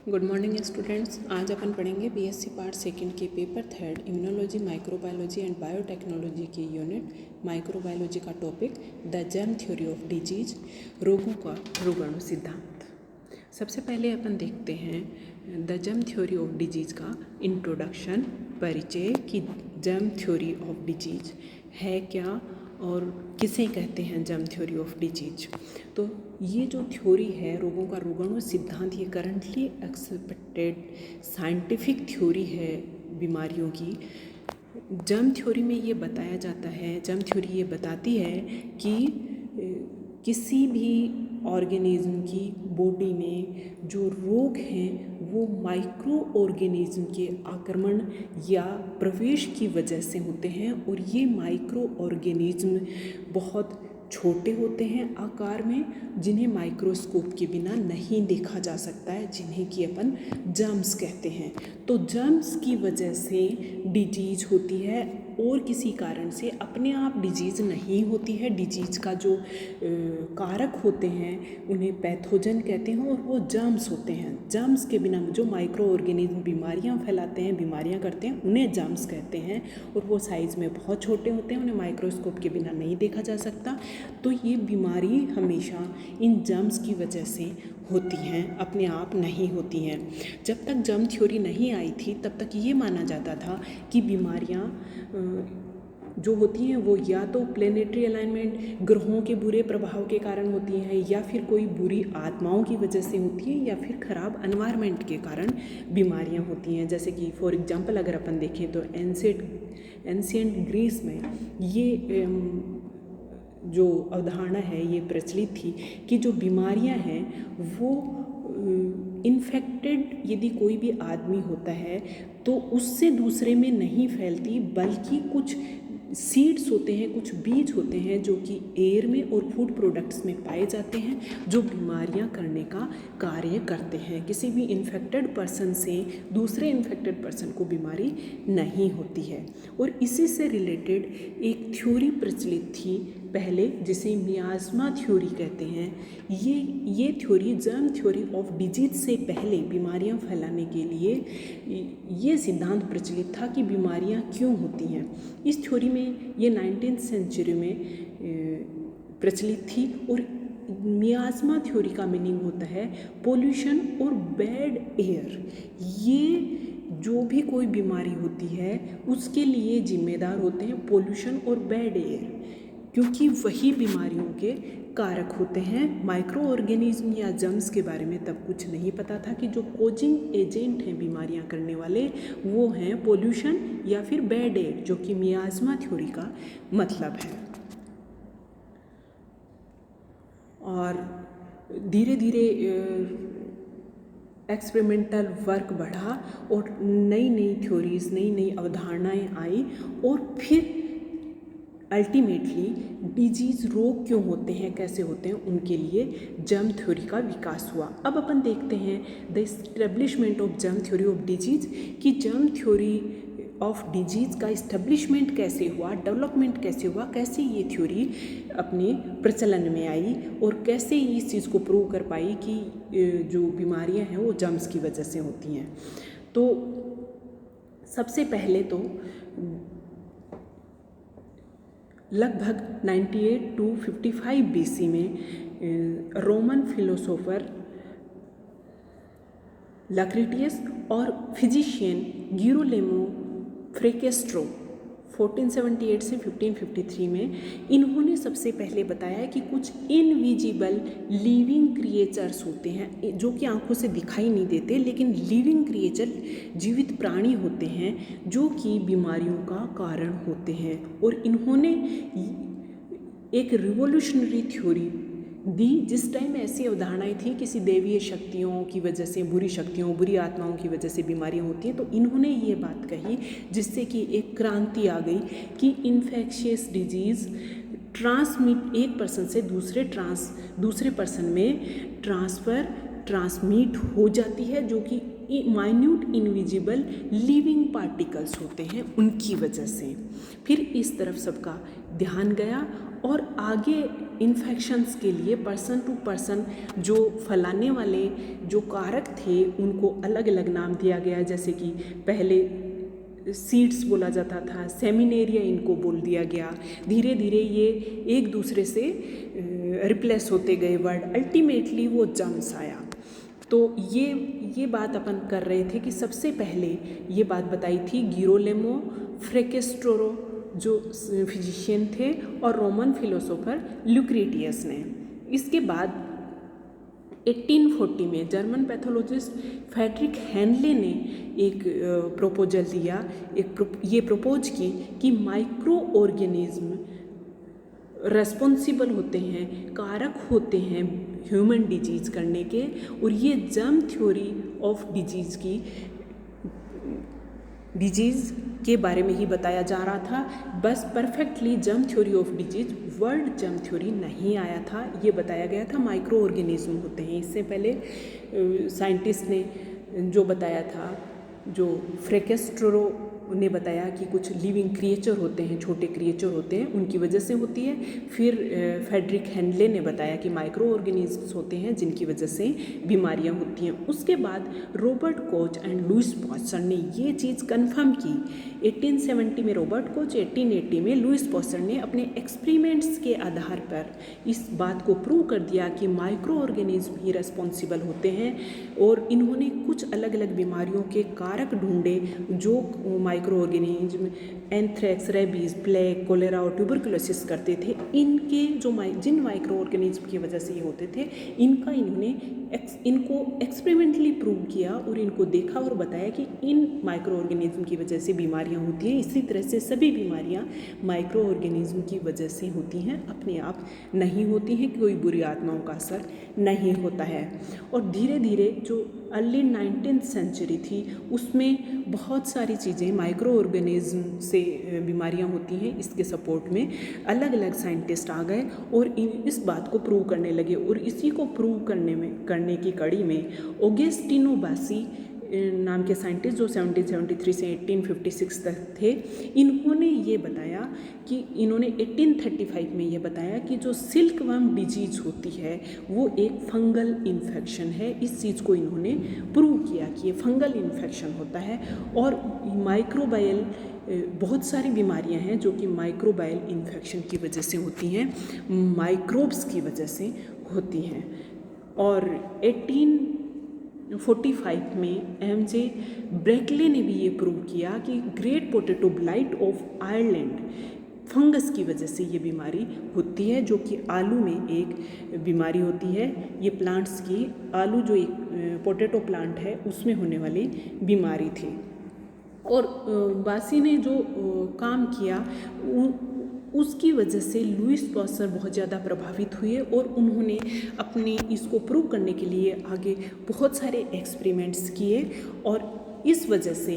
Good morning students. आज अपन पढ़ेंगे BSc part second के paper third immunology microbiology and biotechnology के यूनिट माइक्रोबायोलॉजी का topic the germ theory of disease, रोगों का रोगाणु सिद्धांत। सबसे पहले अपन देखते हैं the germ theory of disease का इंट्रोडक्शन, परिचय कि जर्म थ्योरी ऑफ डिजीज है क्या और किसे कहते हैं जर्म थ्योरी ऑफ डिजीज। तो ये जो थ्योरी है रोगों का रोगाणु सिद्धांत, ये करंटली एक्सेप्टेड साइंटिफिक थ्योरी है बीमारियों की। जर्म थ्योरी में ये बताया जाता है, जर्म थ्योरी ये बताती है कि किसी भी ऑर्गेनिज्म की बॉडी में जो रोग हैं वो माइक्रो ऑर्गेनिज्म के आक्रमण या प्रवेश की वजह से होते हैं, और ये माइक्रो ऑर्गेनिज्म बहुत छोटे होते हैं आकार में, जिन्हें माइक्रोस्कोप के बिना नहीं देखा जा सकता है, जिन्हें कि अपन जर्म्स कहते हैं। तो जर्म्स की वजह से डिजीज होती है, और किसी कारण से अपने आप डिजीज़ नहीं होती है। डिजीज़ का जो कारक होते हैं उन्हें पैथोजन कहते हैं, और वो जर्म्स होते हैं। जर्म्स के बिना जो माइक्रो ऑर्गेनिज्म बीमारियां फैलाते हैं, बीमारियां करते हैं, उन्हें जर्म्स कहते हैं, और वो साइज़ में बहुत छोटे होते हैं, उन्हें माइक्रोस्कोप के बिना नहीं देखा जा सकता। तो ये बीमारी हमेशा इन जर्म्स की वजह से होती हैं, अपने आप नहीं होती हैं। जब तक जर्म थ्योरी नहीं आई थी तब तक ये माना जाता था कि बीमारियां जो होती हैं वो या तो प्लेनेटरी अलाइनमेंट, ग्रहों के बुरे प्रभाव के कारण होती हैं, या फिर कोई बुरी आत्माओं की वजह से होती हैं, या फिर ख़राब एनवायरनमेंट के कारण बीमारियां होती हैं। जैसे कि फॉर एग्जांपल अगर अपन देखें तो एंशिएंट ग्रीस में ये जो अवधारणा है ये प्रचलित थी कि जो बीमारियां हैं वो इन्फेक्टेड यदि कोई भी आदमी होता है तो उससे दूसरे में नहीं फैलती, बल्कि कुछ सीड्स होते हैं, कुछ बीज होते हैं जो कि एयर में और फूड प्रोडक्ट्स में पाए जाते हैं, जो बीमारियां करने का कार्य करते हैं। किसी भी इन्फेक्टेड पर्सन से दूसरे इन्फेक्टेड पर्सन को बीमारी नहीं होती है। और इसी से रिलेटेड एक थ्योरी प्रचलित थी पहले, जिसे मियास्मा थ्योरी कहते हैं। ये theory germ theory of disease से पहले बीमारियां फैलाने के लिए ये सिद्धांत प्रचलित था कि बीमारियां क्यों होती हैं। इस थ्योरी में ये 19th सेंचुरी में प्रचलित थी, और मियास्मा थ्योरी का मीनिंग होता है पोल्यूशन और बैड एयर। ये जो भी कोई बीमारी होती है उसके लिए जिम्मेदार होते हैं पोल्यूशन और बैड एयर, क्योंकि वही बीमारियों के कारक होते हैं। माइक्रो ऑर्गेनिज्म या जर्म्स के बारे में तब कुछ नहीं पता था कि जो कोजिंग एजेंट हैं बीमारियां करने वाले वो हैं पोल्यूशन या फिर बैड एयर, जो कि मियास्मा थ्योरी का मतलब है। और धीरे धीरे एक्सपेरिमेंटल वर्क बढ़ा और नई नई थ्योरीज, नई नई अवधारणाएं आई, और फिर अल्टीमेटली डिजीज़ रोग क्यों होते हैं, कैसे होते हैं, उनके लिए जर्म थ्योरी का विकास हुआ। अब अपन देखते हैं the establishment of germ theory of disease, कि जर्म थ्योरी ऑफ डिजीज़ का इस्टेब्लिशमेंट कैसे हुआ, डेवलपमेंट कैसे हुआ, कैसे ये थ्योरी अपने प्रचलन में आई, और कैसे इस चीज़ को प्रूव कर पाई कि जो बीमारियां हैं वो जर्म्स की वजह से होती हैं। तो सबसे पहले तो लगभग 98 to 55 BC में रोमन फिलोसोफर लक्रेटियस और फिजिशियन गिरोलेमो फ्रेकेस्ट्रो 1478 से 1553 में इन्होंने सबसे पहले बताया कि कुछ इनविजिबल लिविंग क्रिएचर्स होते हैं जो कि आंखों से दिखाई नहीं देते, लेकिन लिविंग क्रिएचर जीवित प्राणी होते हैं जो कि बीमारियों का कारण होते हैं। और इन्होंने एक रिवोल्यूशनरी थ्योरी दी। जिस टाइम ऐसी अवधारणाएं थी किसी देवीय शक्तियों की वजह से, बुरी शक्तियों, बुरी आत्माओं की वजह से बीमारियां होती हैं, तो इन्होंने ये बात कही जिससे कि एक क्रांति आ गई कि इन्फेक्शियस डिजीज़ ट्रांसमिट एक पर्सन से दूसरे पर्सन में ट्रांसमिट हो जाती है, जो कि माइन्यूट इनविजिबल लिविंग पार्टिकल्स होते हैं उनकी वजह से। फिर इस तरफ सबका ध्यान गया और आगे इन्फेक्शंस के लिए पर्सन टू पर्सन जो फैलाने वाले जो कारक थे उनको अलग अलग नाम दिया गया, जैसे कि पहले सीड्स बोला जाता था, सेमिनेरिया इनको बोल दिया गया। धीरे धीरे ये एक दूसरे से रिप्लेस होते गए वर्ड, अल्टीमेटली वो जर्म्स आया। तो ये बात अपन कर रहे थे कि सबसे पहले ये बात बताई थी गिरोलेमो फ्रेकेस्टोरो जो फिजिशियन थे और रोमन फिलोसोफर ल्यूक्रेटियस ने। इसके बाद 1840 में जर्मन पैथोलॉजिस्ट फ्रेडरिक हेनले ने एक प्रपोजल दिया, ये प्रपोज की कि माइक्रो ऑर्गेनिज्म रेस्पॉन्सिबल होते हैं, कारक होते हैं ह्यूमन डिजीज़ करने के, और ये जर्म थ्योरी ऑफ डिजीज़ के बारे में ही बताया जा रहा था। बस perfectly germ theory of disease, world germ theory नहीं आया था। ये बताया गया था माइक्रो ऑर्गेनिज्म होते हैं। इससे पहले साइंटिस्ट ने जो बताया था, जो फ्रेकेस्टोरो ने बताया कि कुछ लिविंग क्रिएचर होते हैं, छोटे क्रिएचर होते हैं, उनकी वजह से होती है। फिर फ्रेडरिक हेनले ने बताया कि माइक्रो ऑर्गेनिज्म्स होते हैं जिनकी वजह से बीमारियां होती हैं। उसके बाद Robert Koch and Louis Pasteur ने ये चीज़ कंफर्म की। 1870 में रॉबर्ट कोच, 1880 में लुईस पॉस्चर ने अपने एक्सपेरिमेंट्स के आधार पर इस बात को प्रूव कर दिया कि माइक्रो ऑर्गेनिज्म ही रेस्पॉन्सिबल होते हैं। और इन्होंने कुछ अलग अलग बीमारियों के कारक ढूंढे जो microorganism anthrax, rabies, plague, cholera और ट्यूबरकुलोसिस करते थे। इनके जिन माइक्रो ऑर्गेनिज्म की वजह से ये होते थे, इनको एक्सपेरिमेंटली प्रूव किया और इनको देखा और बताया कि इन माइक्रो ऑर्गेनिज्म की वजह से बीमारियां होती हैं। इसी तरह से सभी बीमारियां माइक्रो ऑर्गेनिज्म की वजह से होती हैं, अपने आप नहीं होती हैं, कोई बुरी आत्माओं का असर नहीं होता है। और धीरे धीरे जो अर्ली 19th सेंचुरी थी उसमें बहुत सारी चीज़ें माइक्रो ऑर्गेनिज्म से बीमारियां होती हैं, इसके सपोर्ट में अलग अलग साइंटिस्ट आ गए और इस बात को प्रूव करने लगे। और इसी को प्रूव करने की कड़ी में ऑगस्टिनो बासी नाम के साइंटिस्ट जो 1773 से 1856 तक थे, इन्होंने ये बताया कि इन्होंने 1835 में ये बताया कि जो सिल्कवर्म डिजीज़ होती है वो एक फंगल इन्फेक्शन है। इस चीज़ को इन्होंने प्रूव किया कि ये फंगल इन्फेक्शन होता है। और माइक्रोबायल बहुत सारी बीमारियां हैं जो कि माइक्रोबायल इन्फेक्शन की वजह से होती हैं, माइक्रोब्स की वजह से होती हैं। और 1845 में एमजे ब्रेकले ने भी ये प्रूव किया कि great potato blight of Ireland fungus की वजह से ये बीमारी होती है, जो कि आलू में एक बीमारी होती है। ये प्लांट्स की, आलू जो एक पोटैटो प्लांट है उसमें होने वाली बीमारी थी। और बासी ने जो काम किया उसकी वजह से लुईस पॉस्चर बहुत ज़्यादा प्रभावित हुए और उन्होंने अपने इसको प्रूव करने के लिए आगे बहुत सारे एक्सपेरिमेंट्स किए। और इस वजह से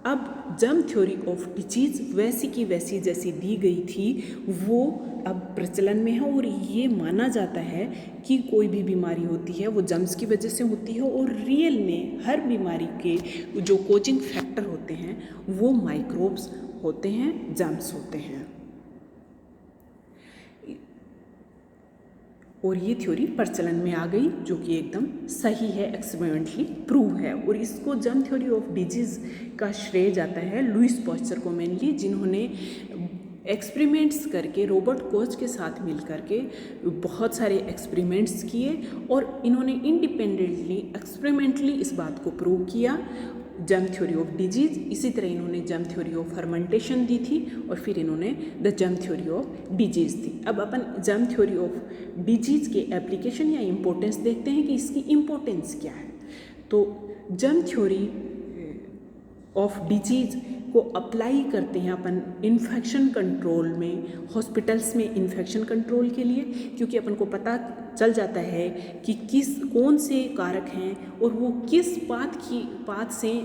अब जर्म थ्योरी ऑफ डिजीज़ वैसी की वैसी जैसी दी गई थी वो अब प्रचलन में है। और ये माना जाता है कि कोई भी बीमारी होती है वो जर्म्स की वजह से होती है, और रियल में हर बीमारी के जो कोजिंग फैक्टर होते हैं वो माइक्रोब्स होते हैं, जर्म्स होते हैं। और ये थ्योरी प्रचलन में आ गई जो कि एकदम सही है, एक्सपेरिमेंटली प्रूव है। और इसको जर्म थ्योरी ऑफ डिजीज़ का श्रेय जाता है लुईस पॉस्चर को मेनली, जिन्होंने एक्सपेरिमेंट्स करके रॉबर्ट कोच के साथ मिल करके बहुत सारे एक्सपेरिमेंट्स किए और इन्होंने इंडिपेंडेंटली एक्सपेरिमेंटली इस बात को प्रूव किया, जर्म थ्योरी ऑफ डिजीज़। इसी तरह इन्होंने जर्म थ्योरी ऑफ फर्मेंटेशन दी थी और फिर इन्होंने the germ theory of disease दी। अब अपन जर्म थ्योरी ऑफ डिजीज़ के एप्लीकेशन या इम्पोर्टेंस देखते हैं कि इसकी इम्पोर्टेंस क्या है। तो जर्म थ्योरी ऑफ डिजीज़ को अप्लाई करते हैं अपन इन्फेक्शन कंट्रोल में, हॉस्पिटल्स में इन्फेक्शन कंट्रोल के लिए, क्योंकि अपन को पता चल जाता है कि कौन से कारक हैं और वो किस पाथ से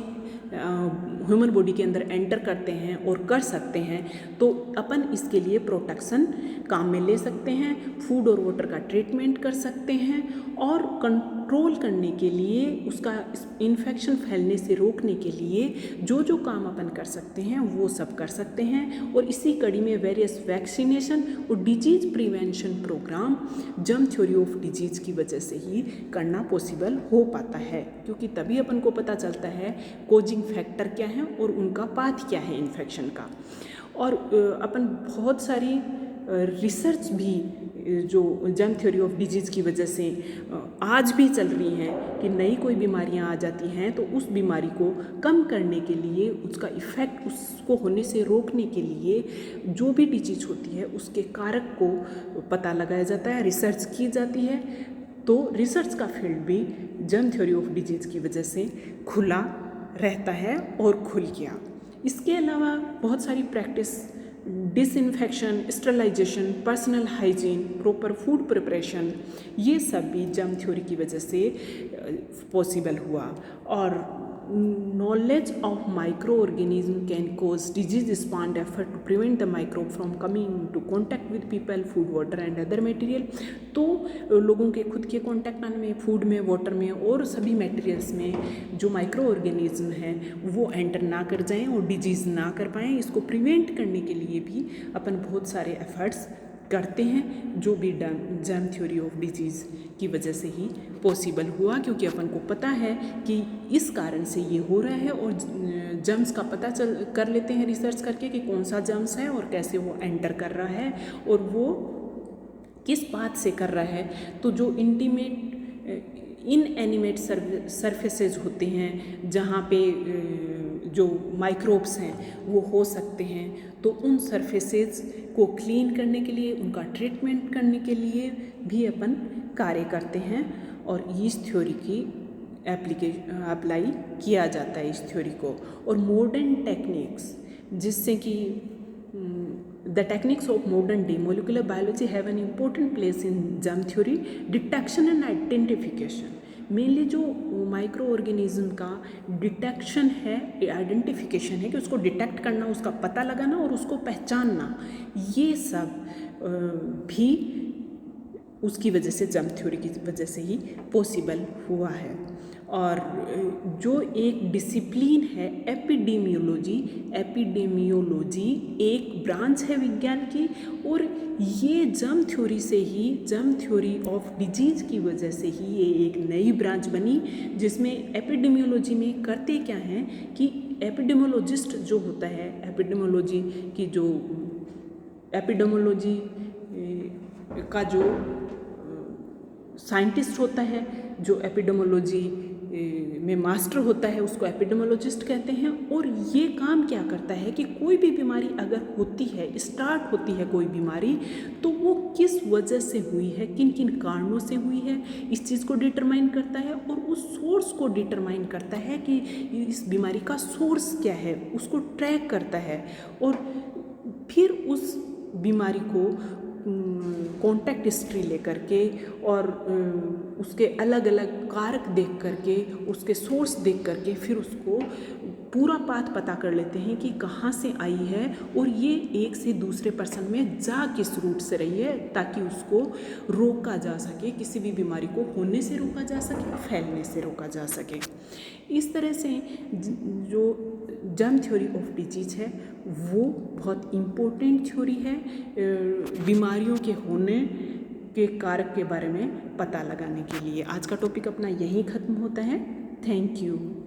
ह्यूमन बॉडी के अंदर एंटर करते हैं और कर सकते हैं। तो अपन इसके लिए प्रोटेक्शन काम में ले सकते हैं, फूड और वाटर का ट्रीटमेंट कर सकते हैं और कंट्रोल करने के लिए, उसका इन्फेक्शन फैलने से रोकने के लिए जो काम अपन कर सकते हैं वो सब कर सकते हैं। और इसी कड़ी में वेरियस वैक्सीनेशन और disease prevention program germ theory of disease की वजह से ही करना पॉसिबल हो पाता है, क्योंकि तभी अपन को पता चलता है कोजिंग फैक्टर क्या है और उनका पाथ क्या है इन्फेक्शन का। और अपन बहुत सारी रिसर्च भी जो जर्म थ्योरी ऑफ डिजीज़ की वजह से आज भी चल रही हैं कि नई कोई बीमारियां आ जाती हैं तो उस बीमारी को कम करने के लिए, उसका इफ़ेक्ट उसको होने से रोकने के लिए जो भी डिजीज होती है उसके कारक को पता लगाया जाता है, रिसर्च की जाती है। तो रिसर्च का फील्ड भी जर्म थ्योरी ऑफ डिजीज़ की वजह से खुला रहता है और खुल गया। इसके अलावा बहुत सारी practice, disinfection, sterilization, personal hygiene, proper food preparation, ये सब भी जर्म थ्योरी की वजह से पॉसिबल हुआ। और knowledge of microorganism can cause disease spawned effort to prevent the microbe from coming into contact with people, food, water and other material। तो लोगों के खुद के कॉन्टैक्ट में, फूड में, वाटर में और सभी मटेरियल्स में जो माइक्रो ऑर्गेनिज्म हैं वो एंटर ना कर जाएं और डिजीज़ ना कर पाएँ, इसको प्रिवेंट करने के लिए भी अपन बहुत सारे एफर्ट्स करते हैं, जो भी जर्म थ्योरी ऑफ डिजीज़ की वजह से ही पॉसिबल हुआ, क्योंकि अपन को पता है कि इस कारण से ये हो रहा है। और जर्म्स का पता कर लेते हैं रिसर्च करके कि कौन सा जर्म्स है और कैसे वो एंटर कर रहा है और वो किस पाथ से कर रहा है। तो जो इनएनिमेट सरफेसेज होते हैं जहाँ पे जो माइक्रोब्स हैं वो हो सकते हैं, तो उन सरफेसेज को क्लीन करने के लिए, उनका ट्रीटमेंट करने के लिए भी अपन कार्य करते हैं और इस थ्योरी की अप्लाई किया जाता है इस थ्योरी को। और मॉडर्न टेक्निक्स, जिससे कि the techniques of modern day molecular biology have an important place in germ theory detection and identification। Mainly जो माइक्रो ऑर्गेनिज्म का डिटेक्शन है, आइडेंटिफिकेशन है कि उसको डिटेक्ट करना, उसका पता लगाना और उसको पहचानना, ये सब भी उसकी वजह से जर्म थ्योरी की वजह से ही पॉसिबल हुआ है। और जो एक डिसिप्लिन है एपिडेमियोलॉजी एक ब्रांच है विज्ञान की, और ये जर्म थ्योरी से ही, जर्म थ्योरी ऑफ डिजीज़ की वजह से ही ये एक नई ब्रांच बनी, जिसमें एपिडेमियोलॉजी में करते क्या हैं कि एपिडेमियोलॉजिस्ट जो होता है, एपिडेमियोलॉजी की जो एपिडेमियोलॉजी का जो साइंटिस्ट होता है, जो एपिडेमियोलॉजी में मास्टर होता है, उसको एपिडेमियोलॉजिस्ट कहते हैं। और ये काम क्या करता है कि कोई भी बीमारी अगर होती है, स्टार्ट होती है कोई बीमारी, तो वो किस वजह से हुई है, किन किन कारणों से हुई है, इस चीज़ को डिटरमाइन करता है और उस सोर्स को डिटरमाइन करता है कि इस बीमारी का सोर्स क्या है, उसको ट्रैक करता है और फिर उस बीमारी को कॉन्टैक्ट हिस्ट्री लेकर के और उसके अलग अलग कारक देख करके, उसके सोर्स देख करके फिर उसको पूरा पाथ पता कर लेते हैं कि कहाँ से आई है और ये एक से दूसरे पर्सन में जा किस रूट से रही है, ताकि उसको रोका जा सके, किसी भी बीमारी को होने से रोका जा सके, फैलने से रोका जा सके। इस तरह से जो जर्म थ्योरी ऑफ डिजीज़ है वो बहुत इम्पोर्टेंट थ्योरी है बीमारियों के होने के कारक के बारे में पता लगाने के लिए। आज का टॉपिक अपना यहीं ख़त्म होता है। Thank you.